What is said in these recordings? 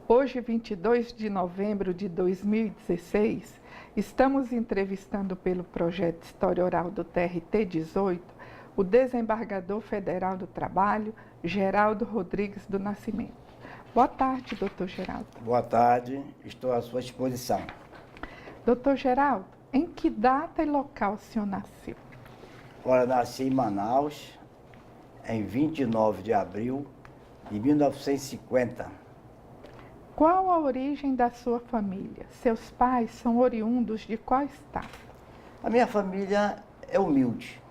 Hoje, 22 de novembro de 2016, estamos entrevistando pelo projeto História Oral do TRT 18 o desembargador federal do Trabalho, Geraldo Rodrigues do Nascimento. Boa tarde, doutor Geraldo. Boa tarde, estou à sua disposição. Doutor Geraldo, em que data e local o senhor nasceu? Olha, nasci em Manaus, em 29 de abril de 1950. Qual a origem da sua família? Seus pais são oriundos de qual estado? A minha família é humilde.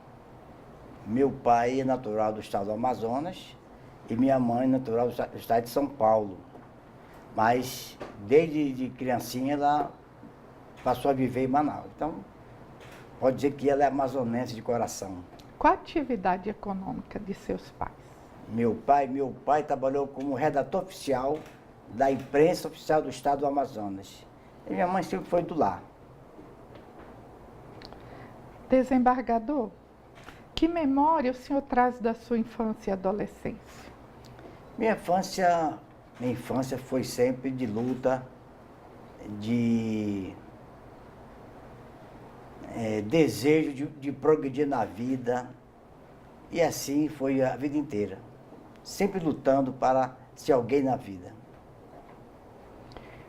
Meu pai é natural do estado do Amazonas e minha mãe natural do estado de São Paulo. Mas desde criancinha ela passou a viver em Manaus. Então, pode dizer que ela é amazonense de coração. Qual a atividade econômica de seus pais? Meu pai trabalhou como redator oficial da imprensa oficial do estado do Amazonas. E minha mãe sempre foi do lar. Desembargador, que memória o senhor traz da sua infância e adolescência? Minha infância foi sempre de luta, de desejo de progredir na vida. E assim foi a vida inteira. Sempre lutando para ser alguém na vida.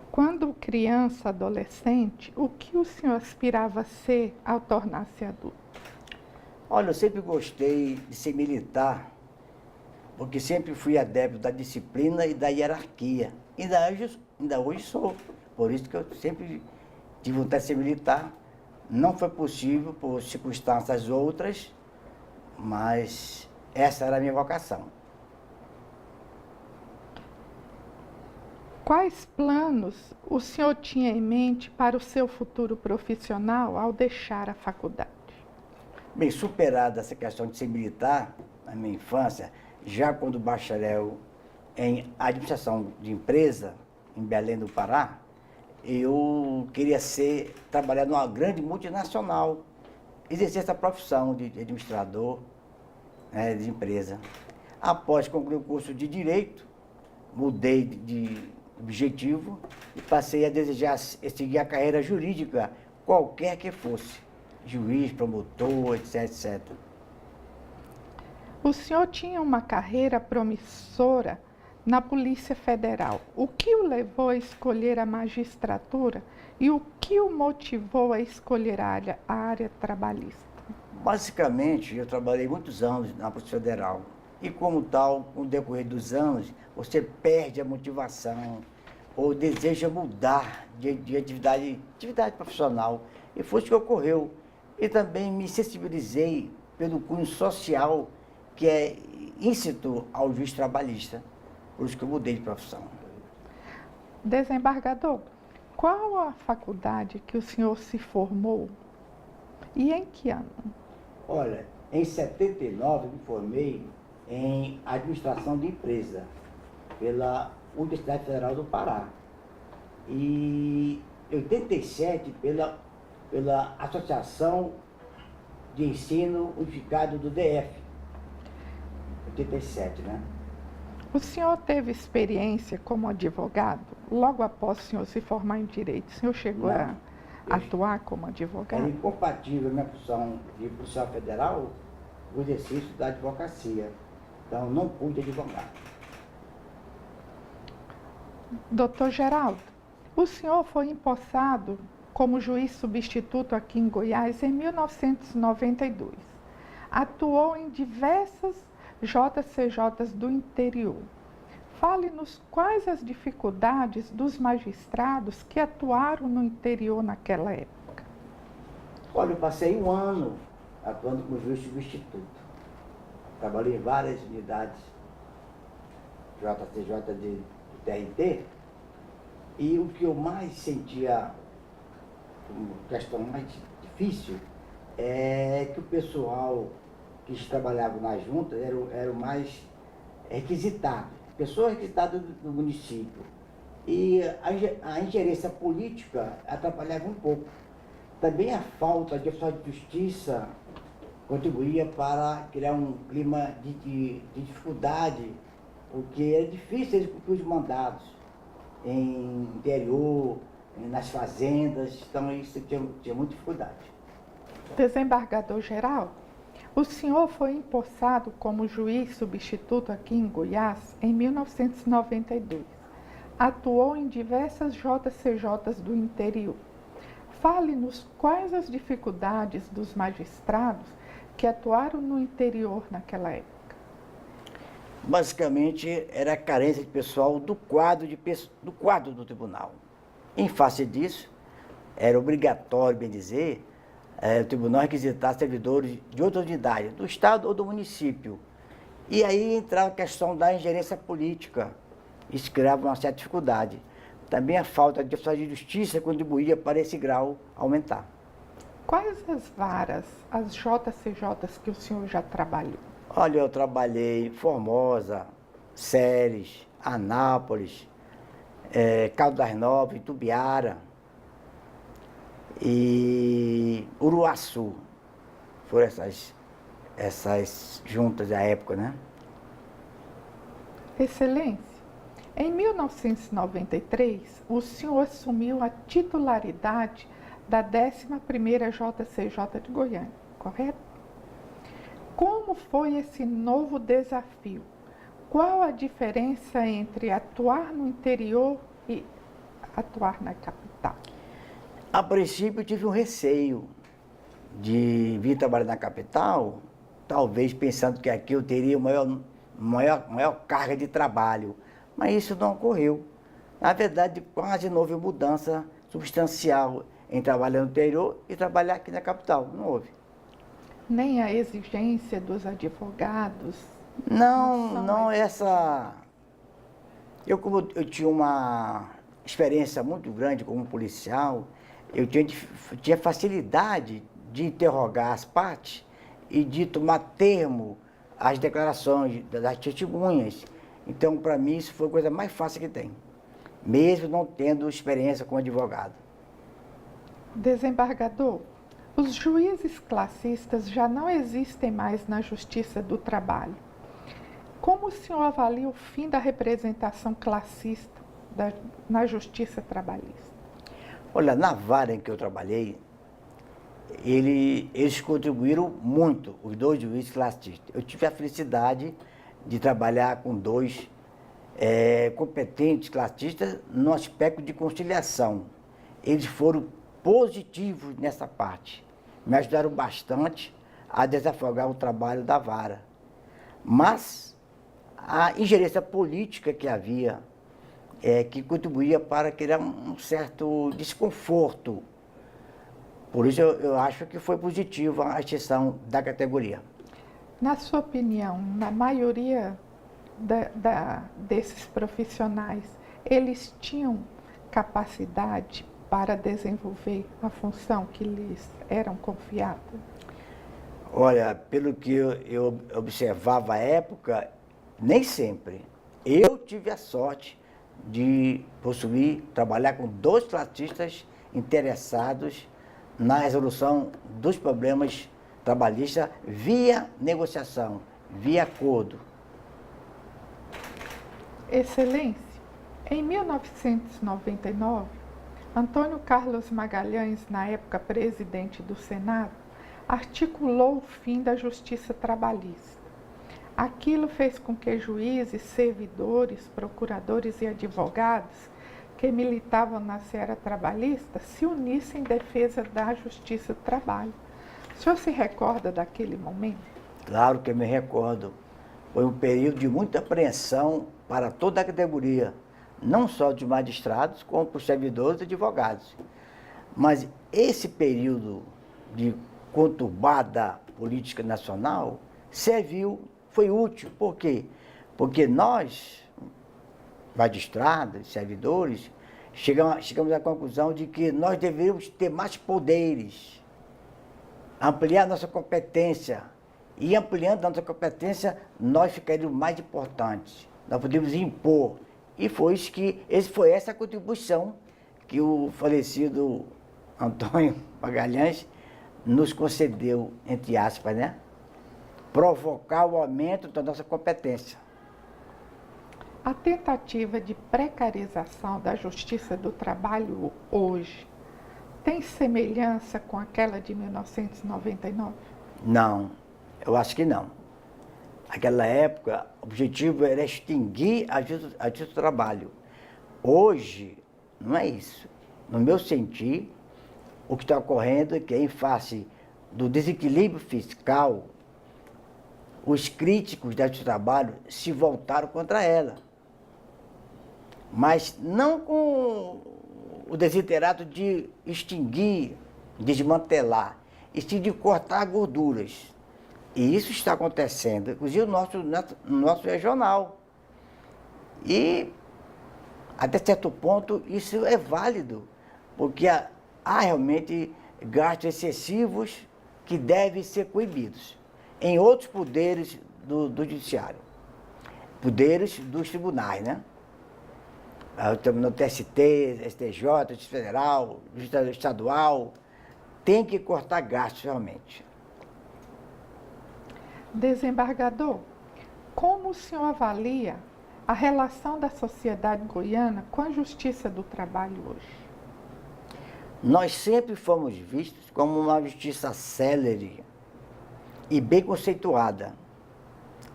Quando criança, adolescente, o que o senhor aspirava a ser ao tornar-se adulto? Olha, eu sempre gostei de ser militar, porque sempre fui adepto da disciplina e da hierarquia. Ainda hoje sou. Por isso que eu sempre tive vontade de ser militar. Não foi possível por circunstâncias outras, mas essa era a minha vocação. Quais planos o senhor tinha em mente para o seu futuro profissional ao deixar a faculdade? Bem, superada essa questão de ser militar, na minha infância, já quando bacharel em administração de empresa, em Belém do Pará, eu queria trabalhar numa grande multinacional, exercer essa profissão de administrador de empresa. Após concluir o curso de Direito, mudei de objetivo e passei a desejar seguir a carreira jurídica, qualquer que fosse, juiz, promotor, etc. O senhor tinha uma carreira promissora na Polícia Federal. O que o levou a escolher a magistratura e o que o motivou a escolher a área trabalhista? Basicamente, eu trabalhei muitos anos na Polícia Federal. E como tal, com o decorrer dos anos, você perde a motivação ou deseja mudar de atividade profissional. E foi isso que ocorreu. E também me sensibilizei pelo cunho social que é íncito ao juiz trabalhista. Por isso que eu mudei de profissão. Desembargador, qual a faculdade que o senhor se formou e em que ano? Olha, em 79 me formei em administração de empresa pela Universidade Federal do Pará e em 87 pela Associação de Ensino Unificado do DF, 87, né? O senhor teve experiência como advogado? Logo após o senhor se formar em Direito, o senhor chegou a atuar como advogado? Era incompatível a minha função de policial federal com o exercício da advocacia. Então, não pude advogar. Doutor Geraldo, o senhor foi empossado como juiz substituto aqui em Goiás em 1992. Atuou em diversas JCJs do interior. Fale-nos quais as dificuldades dos magistrados que atuaram no interior naquela época. Olha, eu passei um ano atuando como juiz substituto. Trabalhei em várias unidades JCJ de TRT e o que eu mais sentia como questão mais difícil é que o pessoal que trabalhava nas juntas era o mais requisitado, pessoa requisitada do município. E a ingerência política atrapalhava um pouco. Também a falta de oficial de justiça contribuía para criar um clima de dificuldade, porque era difícil eles cumprir os mandados. em interior, nas fazendas, então isso tinha muita dificuldade. Desembargador geral, o senhor foi empossado como juiz substituto aqui em Goiás em 1992. Atuou em diversas JCJs do interior. Fale-nos quais as dificuldades dos magistrados que atuaram no interior naquela época. Basicamente, era a carência de pessoal do quadro do tribunal. Em face disso, era obrigatório, bem dizer, o tribunal requisitar servidores de outra unidade, do Estado ou do município. E aí entrava a questão da ingerência política. Isso criava uma certa dificuldade. Também a falta de oficiais de justiça contribuía para esse grau aumentar. Quais as varas, as JCJs que o senhor já trabalhou? Olha, eu trabalhei em Formosa, Ceres, Anápolis, Caldas Novas, Itubiara e Uruaçu. Foram essas juntas da época, né? Excelência, em 1993, o senhor assumiu a titularidade da 11ª JCJ de Goiânia, correto? Como foi esse novo desafio? Qual a diferença entre atuar no interior e atuar na capital? A princípio, eu tive um receio de vir trabalhar na capital, talvez pensando que aqui eu teria maior carga de trabalho, mas isso não ocorreu. Na verdade, quase não houve mudança substancial em trabalhar no interior e trabalhar aqui na capital, não houve. Nem a exigência dos advogados? Não essa... Como eu tinha uma experiência muito grande como policial, eu tinha facilidade de interrogar as partes e de tomar termo às declarações das testemunhas. Então, para mim, isso foi a coisa mais fácil que tem, mesmo não tendo experiência como advogado. Desembargador, os juízes classistas já não existem mais na Justiça do Trabalho. Como o senhor avalia o fim da representação classista na Justiça Trabalhista? Olha, na vara em que eu trabalhei, eles contribuíram muito, os dois juízes classistas. Eu tive a felicidade de trabalhar com dois competentes classistas no aspecto de conciliação. Eles foram positivos nessa parte. Me ajudaram bastante a desafogar o trabalho da vara. Mas a ingerência política que havia, que contribuía para criar um certo desconforto. Por isso eu acho que foi positiva a extinção da categoria. Na sua opinião, na maioria desses profissionais, eles tinham capacidade para desenvolver a função que lhes eram confiadas? Olha, pelo que eu observava à época, nem sempre. Eu tive a sorte de trabalhar com dois classistas interessados na resolução dos problemas trabalhistas via negociação, via acordo. Excelência, em 1999, Antônio Carlos Magalhães, na época presidente do Senado, articulou o fim da justiça trabalhista. Aquilo fez com que juízes, servidores, procuradores e advogados que militavam na seara trabalhista se unissem em defesa da justiça do trabalho. O senhor se recorda daquele momento? Claro que eu me recordo. Foi um período de muita apreensão para toda a categoria, não só dos magistrados, como para os servidores e advogados. Mas esse período de conturbada política nacional foi útil. Por quê? Porque nós, magistrados, servidores, chegamos à conclusão de que nós deveríamos ter mais poderes, ampliar nossa competência. E ampliando a nossa competência, nós ficaríamos mais importantes. Nós podíamos impor. E foi essa a contribuição que o falecido Antônio Magalhães nos concedeu, entre aspas, né? Provocar o aumento da nossa competência. A tentativa de precarização da Justiça do Trabalho hoje tem semelhança com aquela de 1999? Não, eu acho que não. Naquela época, o objetivo era extinguir a Justiça do Trabalho. Hoje, não é isso. No meu sentir, o que está ocorrendo é que, em face do desequilíbrio fiscal, os críticos da Justiça do Trabalho se voltaram contra ela. Mas não com o desiderato de extinguir, desmantelar, e sim de cortar gorduras. E isso está acontecendo, inclusive no nosso regional. E, até certo ponto, isso é válido, porque há realmente gastos excessivos que devem ser coibidos em outros poderes do judiciário, poderes dos tribunais, né? No TST, STJ, Justiça Federal, Justiça Estadual, tem que cortar gastos realmente. Desembargador, como o senhor avalia a relação da sociedade goiana com a Justiça do Trabalho hoje? Nós sempre fomos vistos como uma justiça célere e bem conceituada.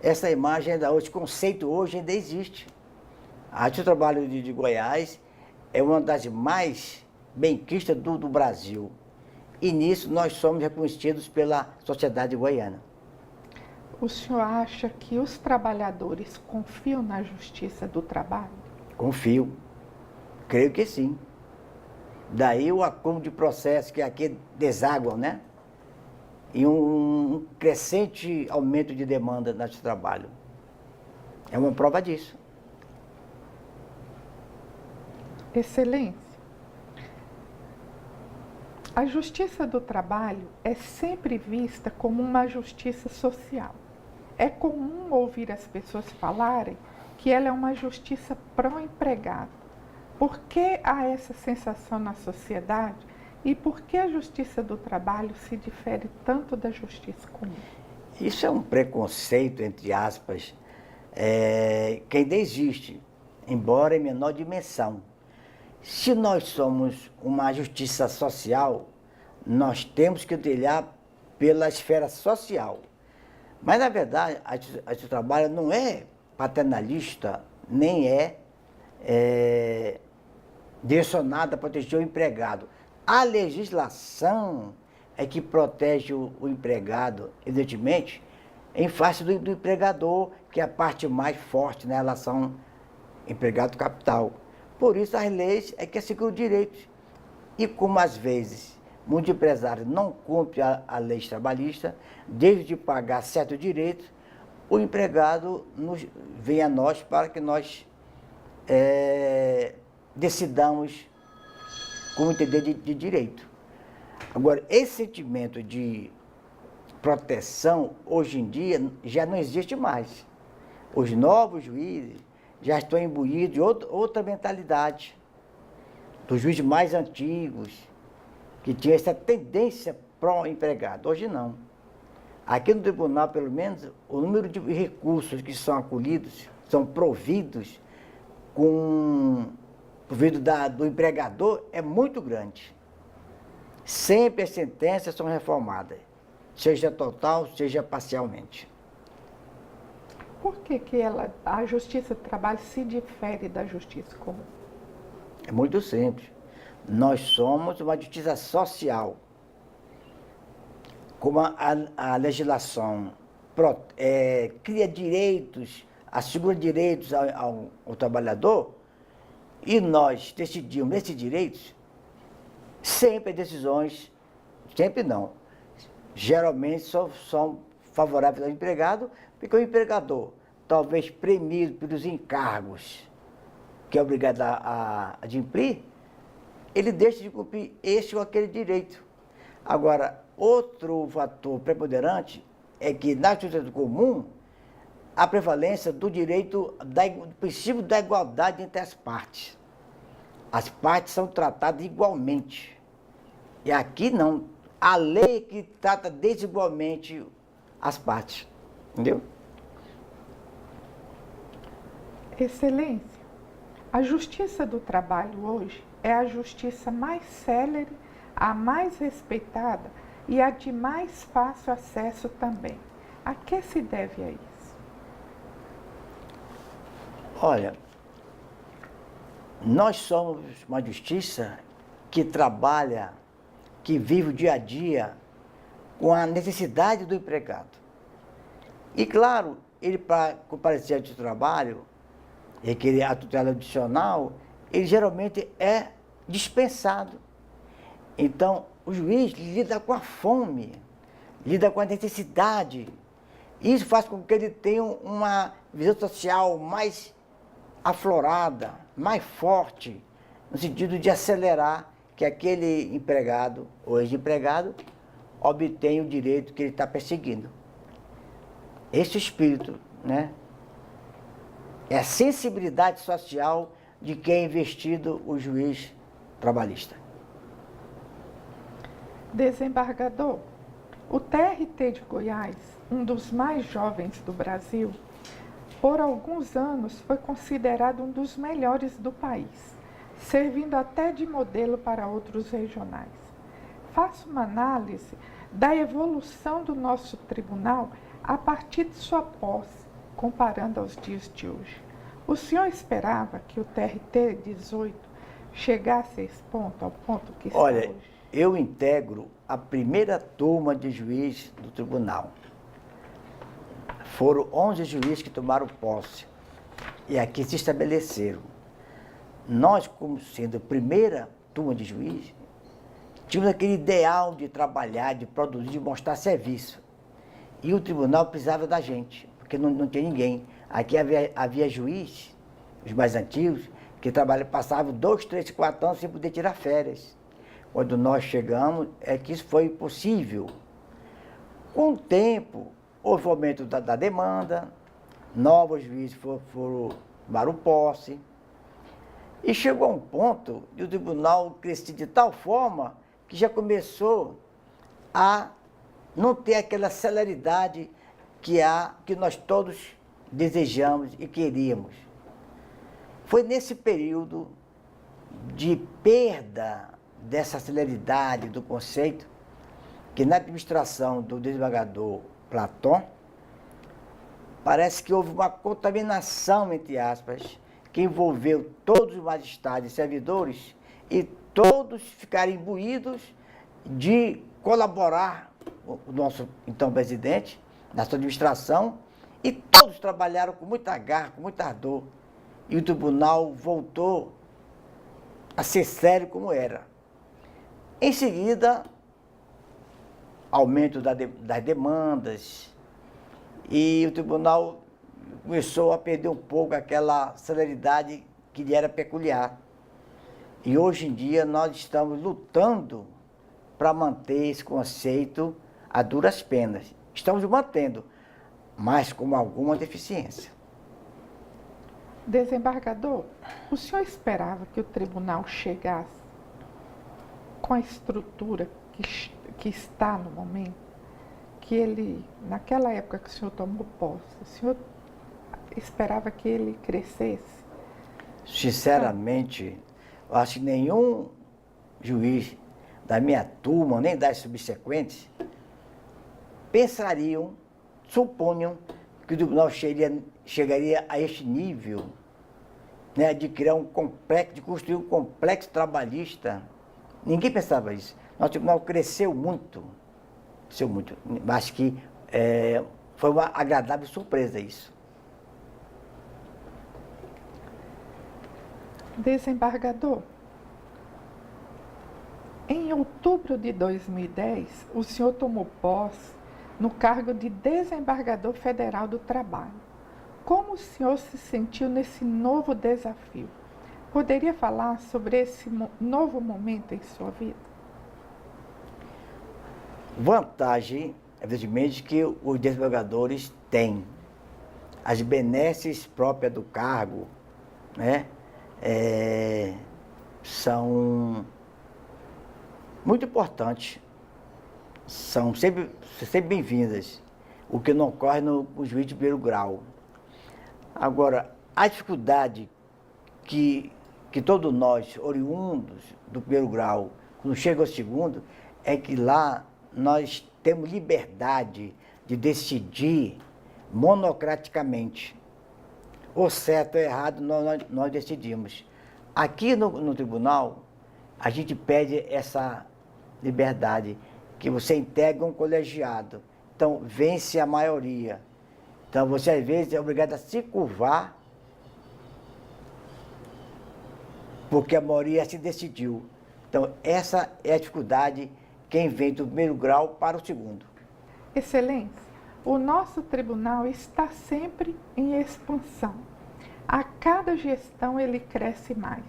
Essa imagem ainda hoje, esse conceito hoje ainda existe. A Justiça do Trabalho de Goiás é uma das mais benquistas do Brasil. E nisso nós somos reconhecidos pela sociedade goiana. O senhor acha que os trabalhadores confiam na Justiça do Trabalho? Confio. Creio que sim. Daí o acúmulo de processos que aqui desaguam, né? E um crescente aumento de demanda no trabalho. É uma prova disso. Excelência, a Justiça do Trabalho é sempre vista como uma justiça social. É comum ouvir as pessoas falarem que ela é uma justiça pró-empregado. Por que há essa sensação na sociedade e por que a Justiça do Trabalho se difere tanto da justiça comum? Isso é um preconceito, entre aspas, que ainda existe, embora em menor dimensão. Se nós somos uma justiça social, nós temos que trilhar pela esfera social. Mas, na verdade, a Justiça do Trabalho não é paternalista, nem é direcionada a proteger o empregado. A legislação é que protege o empregado, evidentemente, em face do empregador, que é a parte mais forte na relação empregado-capital. Por isso, as leis é que asseguram direitos. E como, às vezes, muitos empresários não cumprem a lei trabalhista, deixam de pagar certos direitos, o empregado vem a nós para que nós decidamos como entender de direito. Agora, esse sentimento de proteção, hoje em dia, já não existe mais. Os novos juízes já estão imbuídos de outra mentalidade, dos juízes mais antigos, que tinham essa tendência pró-empregado. Hoje não. Aqui no tribunal, pelo menos, o número de recursos que são acolhidos, são providos do empregador é muito grande. Sempre as sentenças são reformadas, seja total, seja parcialmente. Por que a Justiça do Trabalho se difere da Justiça comum? É muito simples. Nós somos uma justiça social. Como a legislação cria direitos, assegura direitos ao trabalhador, e nós decidimos esses direitos, sempre decisões, sempre não, geralmente são favoráveis ao empregado, porque o empregador, talvez premido pelos encargos que é obrigado a cumprir, ele deixa de cumprir esse ou aquele direito. Agora, outro fator preponderante é que na justiça comum, a prevalência do direito, do princípio da igualdade entre as partes. As partes são tratadas igualmente. E aqui não. A lei que trata desigualmente as partes. Entendeu? Excelência, a Justiça do Trabalho hoje é a justiça mais célere, a mais respeitada e a de mais fácil acesso também. A que se deve a isso? Olha, nós somos uma justiça que trabalha, que vive o dia a dia com a necessidade do empregado. E claro, ele para comparecer ao trabalho, requerer a tutela adicional, ele geralmente é dispensado. Então, o juiz lida com a fome, lida com a necessidade. Isso faz com que ele tenha uma visão social mais aflorada, mais forte, no sentido de acelerar que aquele empregado ou ex-empregado obtenha o direito que ele está perseguindo. Esse espírito, né? É a sensibilidade social de quem é investido o juiz trabalhista. Desembargador, o TRT de Goiás, um dos mais jovens do Brasil, por alguns anos foi considerado um dos melhores do país, servindo até de modelo para outros regionais. Faça uma análise da evolução do nosso tribunal a partir de sua posse, comparando aos dias de hoje. O senhor esperava que o TRT 18 chegasse a esse ponto, ao ponto que está hoje? Eu integro a primeira turma de juízes do tribunal. Foram 11 juízes que tomaram posse e aqui se estabeleceram. Nós, como sendo a primeira turma de juízes, tínhamos aquele ideal de trabalhar, de produzir, de mostrar serviço. E o tribunal precisava da gente, porque não tinha ninguém. Aqui havia juiz, os mais antigos, que passavam 2, 3, 4 anos sem poder tirar férias. Quando nós chegamos, é que isso foi possível. Com o tempo, houve o aumento da demanda, novos juízes tomaram posse, e chegou a um ponto de o tribunal crescer de tal forma que já começou a não ter aquela celeridade que nós todos desejamos e queríamos. Foi nesse período de perda dessa celeridade do conceito que na administração do desembargador Platon, parece que houve uma contaminação, entre aspas, que envolveu todos os magistrados e servidores e todos ficaram imbuídos de colaborar o nosso então presidente, na sua administração, e todos trabalharam com muita garra, com muito ardor. E o tribunal voltou a ser sério como era. Em seguida, aumento das demandas, e o tribunal começou a perder um pouco aquela celeridade que lhe era peculiar. E hoje em dia nós estamos lutando para manter esse conceito a duras penas. Estamos mantendo, mas com alguma deficiência. Desembargador, o senhor esperava que o tribunal chegasse com a estrutura que está no momento? Que ele, naquela época que o senhor tomou posse, o senhor esperava que ele crescesse? Sinceramente, eu acho que nenhum juiz da minha turma, nem das subsequentes, pensariam, supunham que o tribunal chegaria a este nível, né, de criar um complexo, de construir um complexo trabalhista. Ninguém pensava isso. Nosso tribunal cresceu muito, mas que foi uma agradável surpresa isso. Desembargador, em outubro de 2010, o senhor tomou posse no cargo de Desembargador Federal do Trabalho. Como o senhor se sentiu nesse novo desafio? Poderia falar sobre esse novo momento em sua vida? Vantagem, evidentemente, que os desembargadores têm. As benesses próprias do cargo, né, são muito importantes, são sempre bem-vindas, o que não ocorre no juiz de primeiro grau. Agora, A dificuldade que todos nós, oriundos do primeiro grau, quando chega ao segundo, é que lá nós temos liberdade de decidir monocraticamente. O certo ou errado nós decidimos. Aqui no tribunal, a gente pede essa liberdade, que você integra um colegiado. Então, vence a maioria. Então, você às vezes é obrigado a se curvar, porque a maioria se decidiu. Então, essa é a dificuldade quem vem do primeiro grau para o segundo. Excelência, o nosso tribunal está sempre em expansão. A cada gestão ele cresce mais.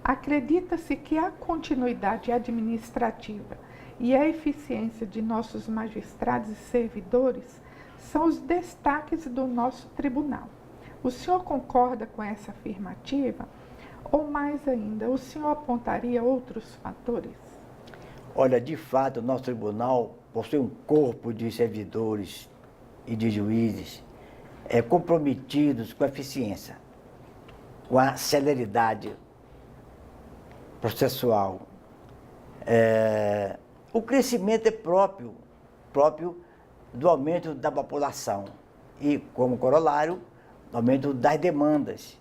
Acredita-se que a continuidade administrativa e a eficiência de nossos magistrados e servidores são os destaques do nosso tribunal. O senhor concorda com essa afirmativa? Ou mais ainda, o senhor apontaria outros fatores? Olha, de fato, o nosso tribunal possui um corpo de servidores e de juízes comprometidos com a eficiência, com a celeridade processual. O crescimento é próprio do aumento da população e, como corolário, do aumento das demandas.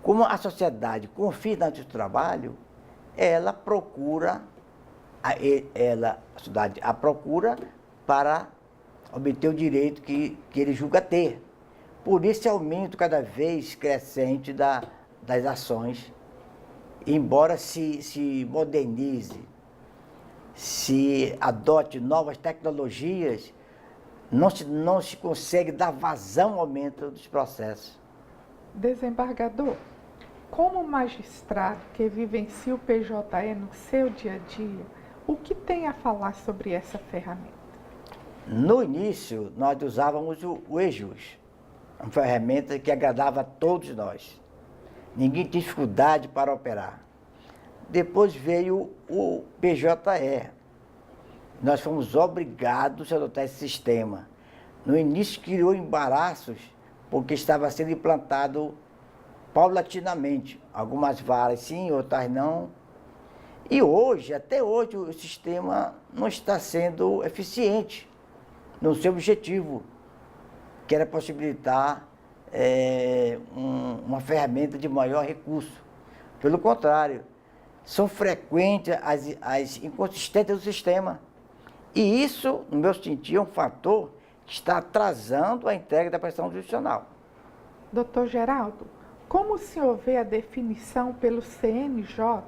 Como a sociedade confia no nosso trabalho, ela procura para obter o direito que ele julga ter. Por esse aumento cada vez crescente das ações, embora se modernize, se adote novas tecnologias, não se consegue dar vazão ao aumento dos processos. Desembargador, como magistrado que vivencia o PJE no seu dia a dia, o que tem a falar sobre essa ferramenta? No início, nós usávamos o eJus, uma ferramenta que agradava a todos nós. Ninguém tinha dificuldade para operar. Depois veio o PJE. Nós fomos obrigados a adotar esse sistema. No início criou embaraços, porque estava sendo implantado paulatinamente. Algumas varas sim, outras não. E hoje, até hoje, o sistema não está sendo eficiente no seu objetivo, que era possibilitar uma ferramenta de maior recurso. Pelo contrário, são frequentes as inconsistências do sistema. E isso, no meu sentido, é um fator que está atrasando a entrega da prestação jurisdicional. Doutor Geraldo, como o senhor vê a definição pelo CNJ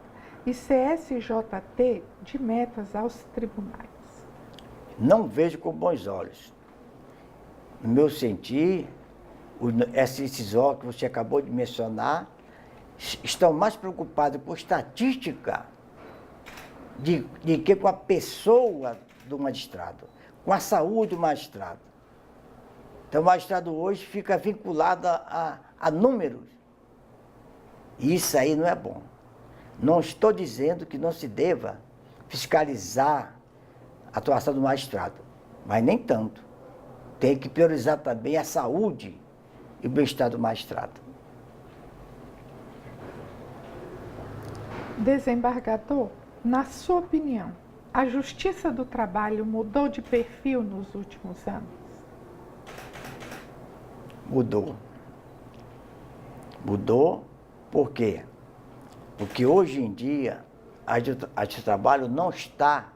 e CSJT de metas aos tribunais? Não vejo com bons olhos. No meu sentir, esses órgãos que você acabou de mencionar estão mais preocupados com estatística de que com a pessoa do magistrado, com a saúde do magistrado. Então, o magistrado hoje fica vinculado a números. E isso aí não é bom. Não estou dizendo que não se deva fiscalizar a atuação do magistrado, mas nem tanto. Tem que priorizar também a saúde e o bem-estar do magistrado. Desembargador, na sua opinião, a Justiça do Trabalho mudou de perfil nos últimos anos? Mudou. Mudou por quê? Porque hoje em dia a Justiça do Trabalho não está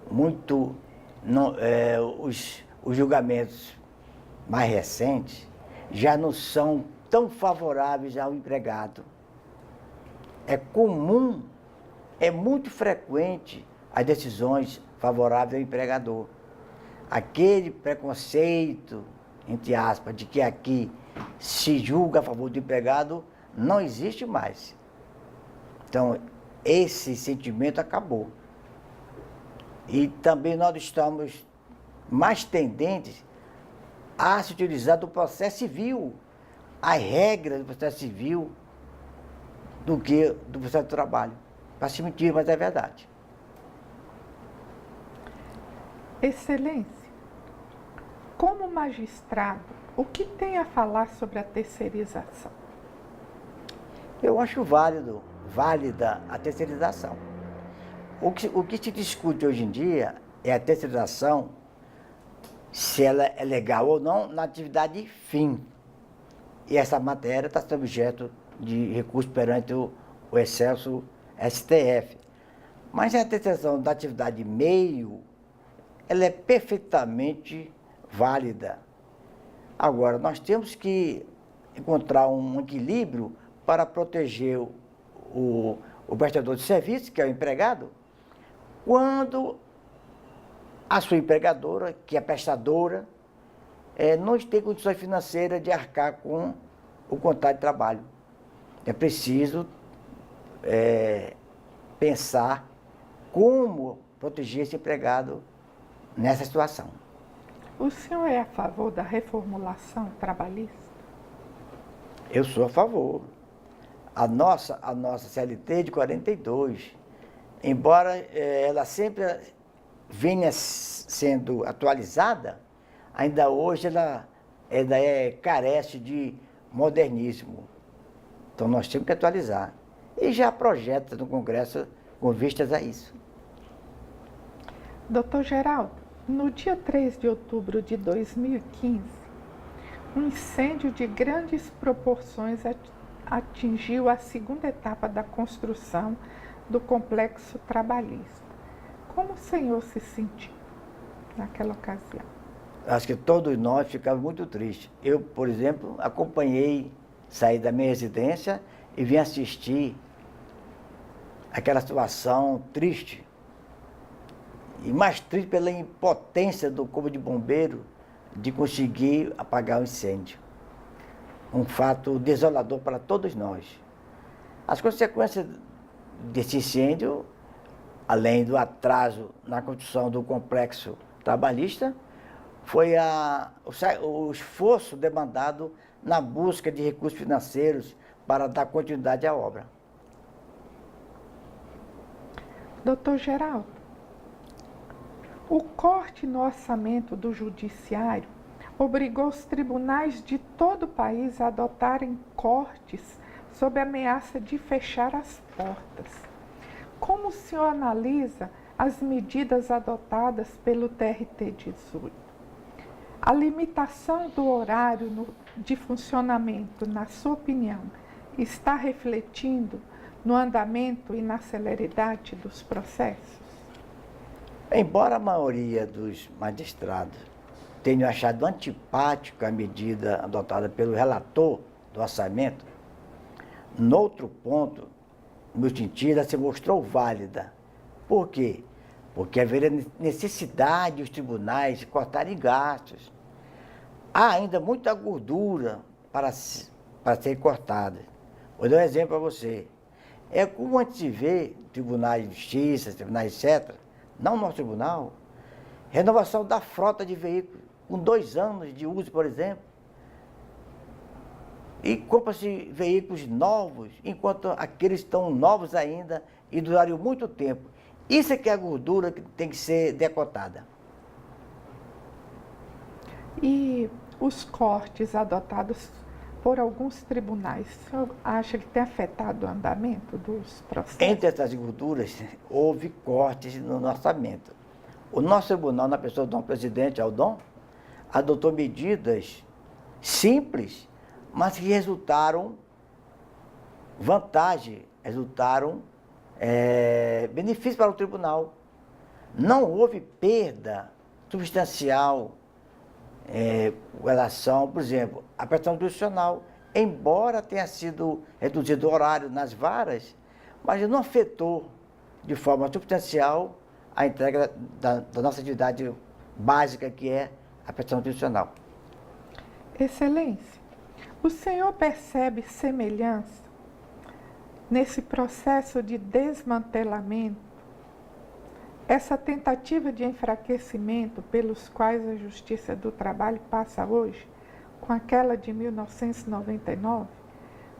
muito... os julgamentos mais recentes já não são tão favoráveis ao empregado. É comum, é muito frequente as decisões favoráveis ao empregador. Aquele preconceito, entre aspas, de que aqui se julga a favor do empregado, não existe mais. Então, esse sentimento acabou. E também nós estamos mais tendentes a se utilizar do processo civil, as regras do processo civil, do que do processo de trabalho. Parece mentira, mas é verdade. Excelência, como magistrado, o que tem a falar sobre a terceirização? Eu acho válida a terceirização. O que se discute hoje em dia é a terceirização, se ela é legal ou não, na atividade fim. E essa matéria está sendo objeto de recurso perante o excelso STF. Mas a terceirização da atividade meio, ela é perfeitamente válida. Agora, nós temos que encontrar um equilíbrio para proteger o prestador de serviço, que é o empregado, quando a sua empregadora, que é prestadora, não tem condições financeiras de arcar com o contrato de trabalho. É preciso pensar como proteger esse empregado nessa situação. O senhor é a favor da reformulação trabalhista? Eu sou a favor. A nossa CLT de 42, embora ela sempre venha sendo atualizada, ainda hoje ela carece de modernismo. Então nós temos que atualizar. E já projeta no Congresso com vistas a isso. Doutor Geraldo, no dia 3 de outubro de 2015, um incêndio de grandes proporções atingiu a segunda etapa da construção do complexo trabalhista. Como o senhor se sentiu naquela ocasião? Acho que todos nós ficamos muito tristes. Eu, por exemplo, saí da minha residência e vim assistir aquela situação triste. E mais triste pela impotência do Corpo de Bombeiro de conseguir apagar o incêndio. Um fato desolador para todos nós. As consequências desse incêndio, além do atraso na construção do complexo trabalhista, foi o esforço demandado na busca de recursos financeiros para dar continuidade à obra. Doutor Geraldo, o corte no orçamento do Judiciário obrigou os tribunais de todo o país a adotarem cortes sob ameaça de fechar as portas. Como o senhor analisa as medidas adotadas pelo TRT-18? A limitação do horário de funcionamento, na sua opinião, está refletindo no andamento e na celeridade dos processos? Embora a maioria dos magistrados tenham achado antipática a medida adotada pelo relator do orçamento, noutro ponto, no meu sentido, ela se mostrou válida. Por quê? Porque haveria necessidade dos tribunais cortarem gastos. Há ainda muita gordura para ser cortada. Vou dar um exemplo para você. É como antes de ver tribunais de justiça, tribunais etc., não no nosso tribunal, renovação da frota de veículos, com 2 anos de uso, por exemplo. E compra-se veículos novos, enquanto aqueles estão novos ainda e durariam muito tempo. Isso é que é a gordura que tem que ser decotada. E os cortes adotados por alguns tribunais, o senhor acha que tem afetado o andamento dos processos? Entre essas gorduras, houve cortes no orçamento. O nosso tribunal, na pessoa do presidente Aldon, adotou medidas simples, mas que resultaram vantagem, resultaram benefício para o tribunal. Não houve perda substancial com relação, por exemplo, à prestação judicial, embora tenha sido reduzido o horário nas varas, mas não afetou de forma substancial a entrega da nossa atividade básica, que é a prestação judicial. Excelência, o senhor percebe semelhança nesse processo de desmantelamento, essa tentativa de enfraquecimento pelos quais a Justiça do Trabalho passa hoje, com aquela de 1999,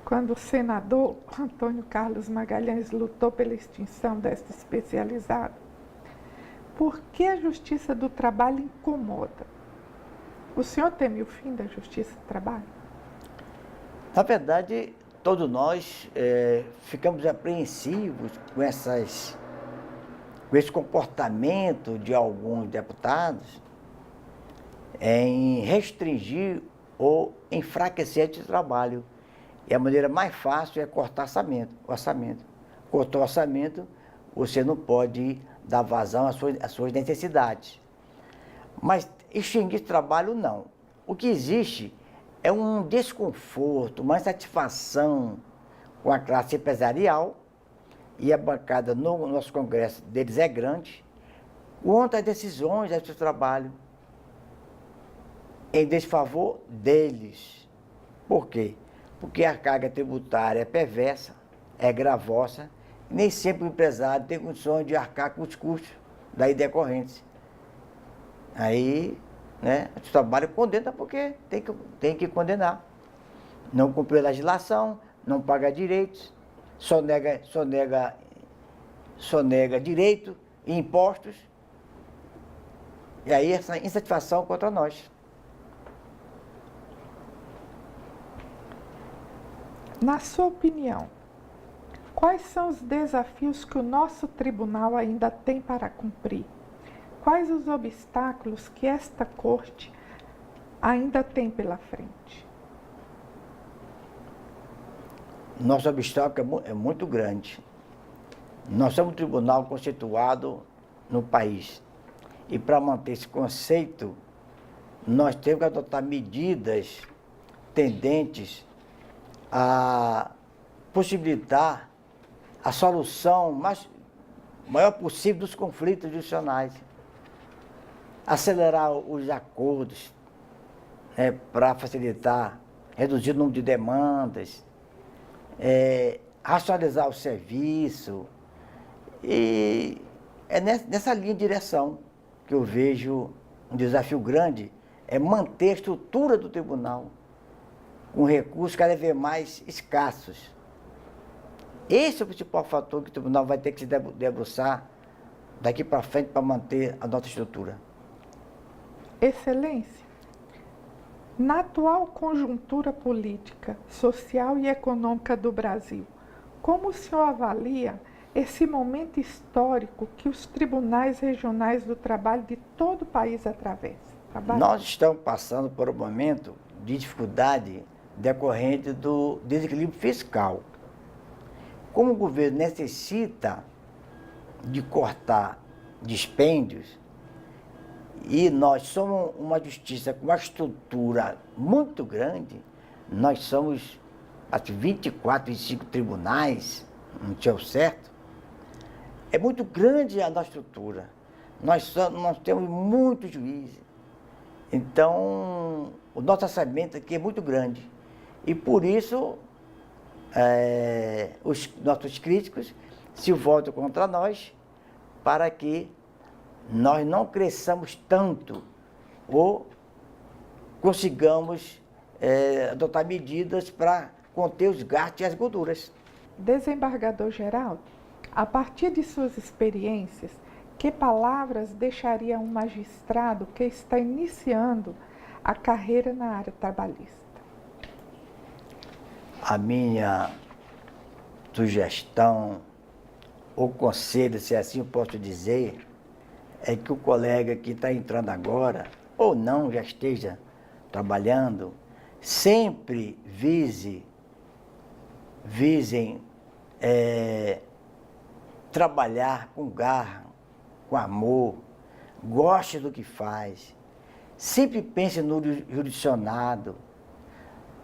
quando o senador Antônio Carlos Magalhães lutou pela extinção desta especializada? Por que a Justiça do Trabalho incomoda? O senhor teme o fim da justiça do trabalho? Na verdade, todos nós ficamos apreensivos com esse comportamento de alguns deputados em restringir ou enfraquecer esse trabalho. E a maneira mais fácil é cortar orçamento. Cortou o orçamento, você não pode dar vazão às suas necessidades. Mas extinguir esse trabalho, não. O que existe é um desconforto, uma insatisfação com a classe empresarial, e a bancada no nosso Congresso deles é grande, contra as decisões desse trabalho, em desfavor deles. Por quê? Porque a carga tributária é perversa, é gravosa, e nem sempre o empresário tem condições de arcar com os custos daí decorrentes. Aí, né, o trabalho condena porque tem que condenar. Não cumpriu a legislação, não paga direitos, só nega direito e impostos. E aí essa insatisfação contra nós. Na sua opinião, quais são os desafios que o nosso tribunal ainda tem para cumprir? Quais os obstáculos que esta corte ainda tem pela frente? Nosso obstáculo é muito grande. Nós somos um tribunal conceituado no país. E para manter esse conceito, nós temos que adotar medidas tendentes a possibilitar a solução maior possível dos conflitos judiciais. Acelerar os acordos, né, para facilitar, reduzir o número de demandas, racionalizar o serviço. E é nessa linha de direção que eu vejo um desafio grande, é manter a estrutura do tribunal com recursos cada vez mais escassos. Esse é o principal fator que o tribunal vai ter que se debruçar daqui para frente para manter a nossa estrutura. Excelência, na atual conjuntura política, social e econômica do Brasil, como o senhor avalia esse momento histórico que os tribunais regionais do trabalho de todo o país atravessam? Nós estamos passando por um momento de dificuldade decorrente do desequilíbrio fiscal. Como o governo necessita de cortar dispêndios, e nós somos uma justiça com uma estrutura muito grande, nós somos 24, 25 tribunais, não tinha o certo, é muito grande a nossa estrutura. Nós temos muitos juízes. Então, o nosso orçamento aqui é muito grande. E por isso, os nossos críticos se voltam contra nós para que nós não cresçamos tanto ou consigamos adotar medidas para conter os gastos e as gorduras. Desembargador Geraldo, a partir de suas experiências, que palavras deixaria um magistrado que está iniciando a carreira na área trabalhista? A minha sugestão, ou conselho, se assim eu posso dizer, é que o colega que está entrando agora, ou não, já esteja trabalhando, sempre visem trabalhar com garra, com amor, goste do que faz. Sempre pense no jurisdicionado,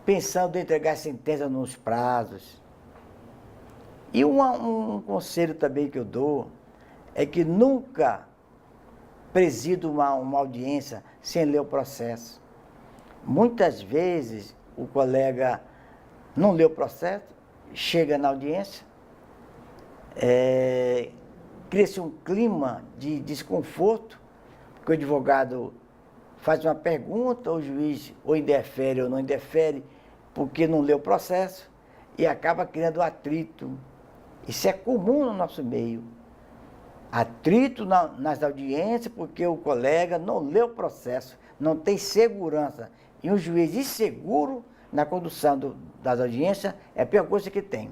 pensando em entregar sentença nos prazos. E um conselho também que eu dou é que nunca presida uma audiência sem ler o processo. Muitas vezes o colega não lê o processo, chega na audiência, cria-se um clima de desconforto, porque o advogado faz uma pergunta, o juiz ou indefere ou não indefere, porque não lê o processo, e acaba criando atrito. Isso é comum no nosso meio. atrito nas audiências porque o colega não leu o processo, não tem segurança. E um juiz inseguro na condução das audiências é a pior coisa que tem.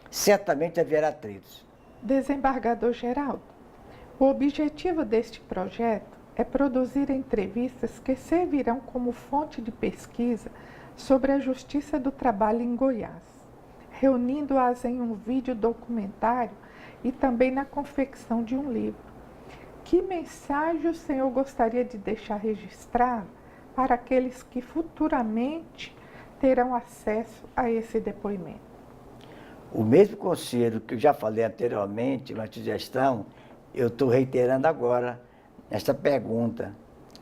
Certamente haverá atritos. Desembargador Geraldo, o objetivo deste projeto é produzir entrevistas que servirão como fonte de pesquisa sobre a Justiça do Trabalho em Goiás, reunindo-as em um vídeo documentário e também na confecção de um livro. Que mensagem o senhor gostaria de deixar registrado para aqueles que futuramente terão acesso a esse depoimento? O mesmo conselho que eu já falei anteriormente, uma sugestão, eu estou reiterando agora nesta pergunta.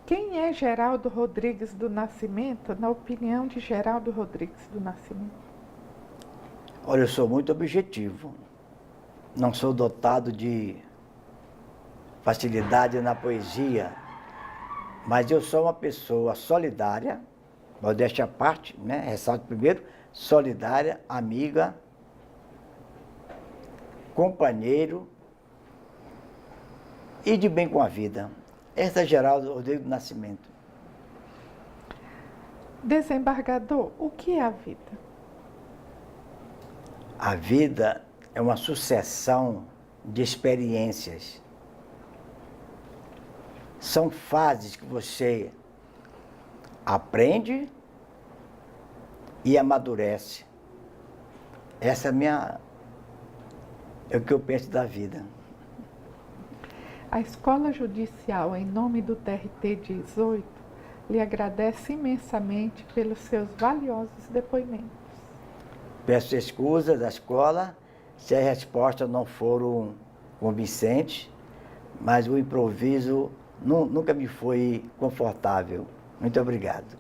Quem é Geraldo Rodrigues do Nascimento, na opinião de Geraldo Rodrigues do Nascimento? Olha, eu sou muito objetivo. Não sou dotado de facilidade na poesia, mas eu sou uma pessoa solidária, modéstia à parte, né? Ressalto primeiro, solidária, amiga, companheiro e de bem com a vida. Essa é Geraldo Rodrigues do Nascimento. Desembargador, o que é a vida? A vida é uma sucessão de experiências. São fases que você aprende e amadurece. Essa é o que eu penso da vida. A Escola Judicial, em nome do TRT 18, lhe agradece imensamente pelos seus valiosos depoimentos. Peço excusas da escola se as respostas não foram convincentes, mas o improviso nunca me foi confortável. Muito obrigado.